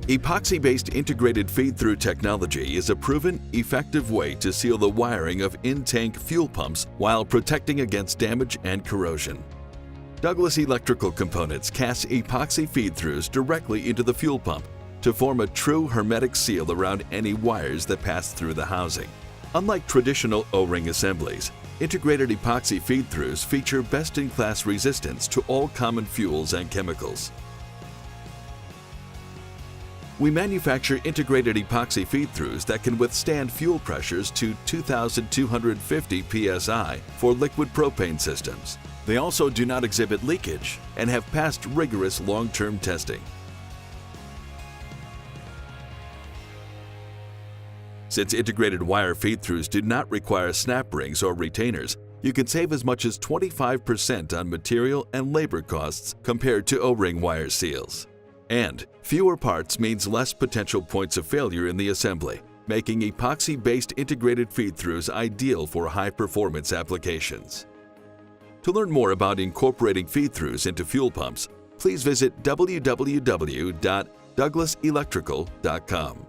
Epoxy-based integrated feed-through technology is a proven, effective way to seal the wiring of in-tank fuel pumps while protecting against damage and corrosion. Douglas Electrical Components casts epoxy feed-throughs directly into the fuel pump to form a true hermetic seal around any wires that pass through the housing. Unlike traditional O-ring assemblies, integrated epoxy feed-throughs feature best-in-class resistance to all common fuels and chemicals. We manufacture integrated epoxy feed-throughs that can withstand fuel pressures to 2,250 psi for liquid propane systems. They also do not exhibit leakage and have passed rigorous long-term testing. Since integrated wire feed-throughs do not require snap rings or retainers, you can save as much as 25% on material and labor costs compared to O-ring wire seals. And fewer parts means less potential points of failure in the assembly, making epoxy-based integrated feed-throughs ideal for high-performance applications. To learn more about incorporating feed-throughs into fuel pumps, please visit www.douglaselectrical.com.